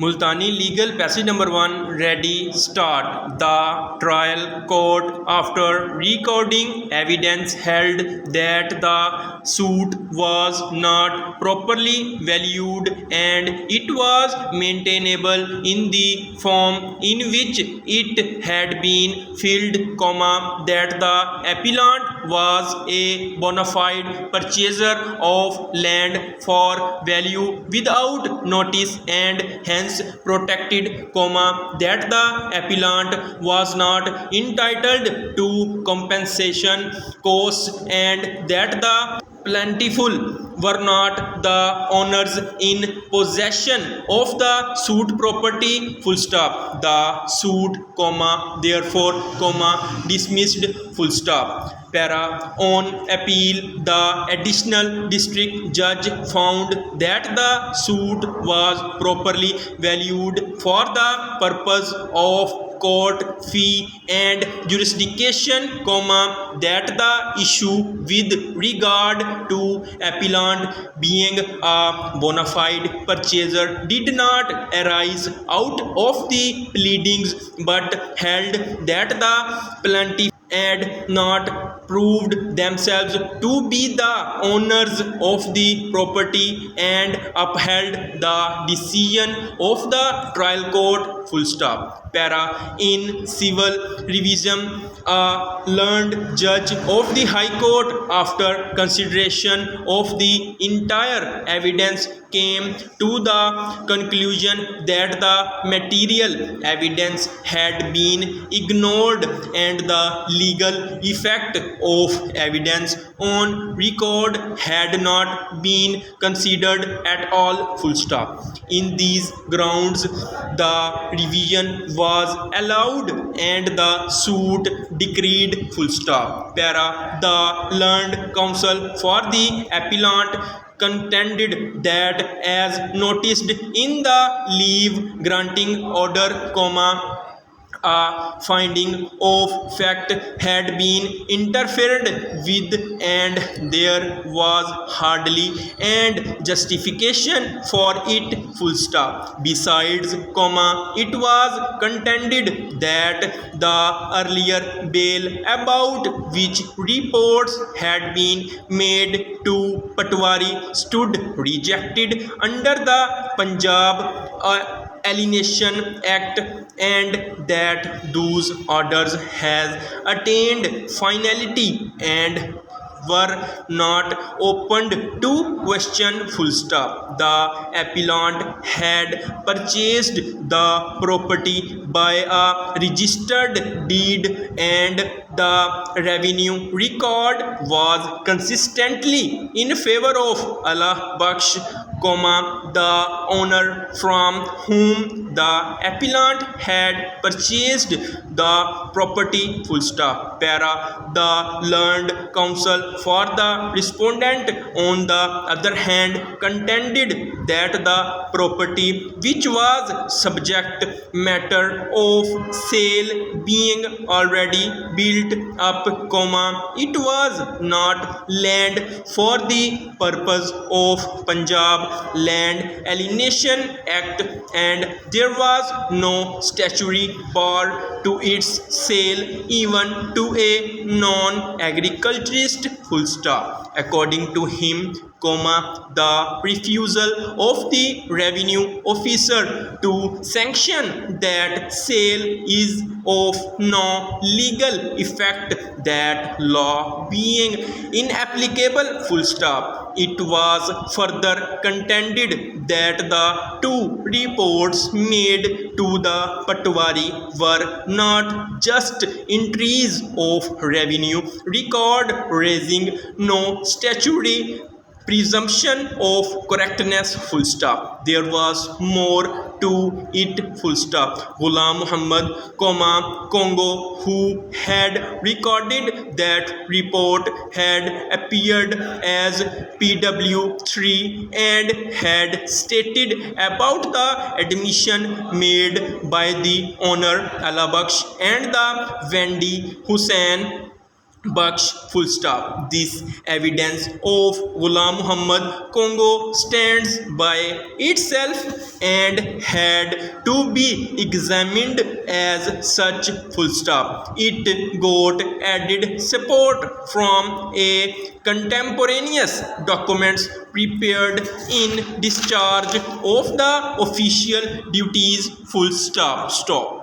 Multani legal passage number 1 ready start. The trial court after recording evidence held that the suit was not properly valued and it was maintainable in the form in which it had been filled, comma, that the appellant was a bona fide purchaser of land for value without notice and hence protected, comma, that the appellant was not entitled to compensation costs and that the plentiful were not the owners in possession of the suit property, full stop. The suit, comma, therefore, comma, dismissed, full stop. Para on appeal, the additional district judge found that the suit was properly valued for the purpose of court fee and jurisdiction, comma, that the issue with regard to appellant being a bona fide purchaser did not arise out of the pleadings but held that the plaintiff had not proved themselves to be the owners of the property and upheld the decision of the trial court, full stop. Para in civil revision, a learned judge of the High Court, after consideration of the entire evidence, came to the conclusion that the material evidence had been ignored and the legal effect of evidence on record had not been considered at all, full stop. In these grounds, the revision was allowed and the suit decreed, full stop. Para the learned counsel for the appellant contended that as noticed in the leave granting order, comma, a finding of fact had been interfered with and there was hardly and justification for it, full stop. Besides, comma, it was contended that the earlier bail about which reports had been made to Patwari stood rejected under the Punjab Alienation Act and that those orders has attained finality and were not opened to question, full stop. The appellant had purchased the property by a registered deed and the revenue record was consistently in favor of Allah Baksh, comma, the owner from whom the appellant had purchased the property, full stop. Para the learned counsel for the respondent, on the other hand, contended that the property which was subject matter of sale being already built up, comma, it was not land for the purpose of Punjab Land Alienation Act and there was no statutory bar to its sale even to a non-agriculturist, full stop. According to him, comma, the refusal of the revenue officer to sanction that sale is of no legal effect, that law being inapplicable, full stop. It was further contended that the two reports made to the Patwari were not just entries of revenue record, raising no statutory presumption of correctness, full stop. There was more to it, full stop. Ghulam Muhammad, comma, Congo, who had recorded that report, had appeared as PW3 and had stated about the admission made by the owner Allah Baksh and the Vendi Hussain Baksh full stop. This evidence of Ghulam Muhammad Congo stands by itself and had to be examined as such full stop. It got added support from a contemporaneous documents prepared in discharge of the official duties full stop.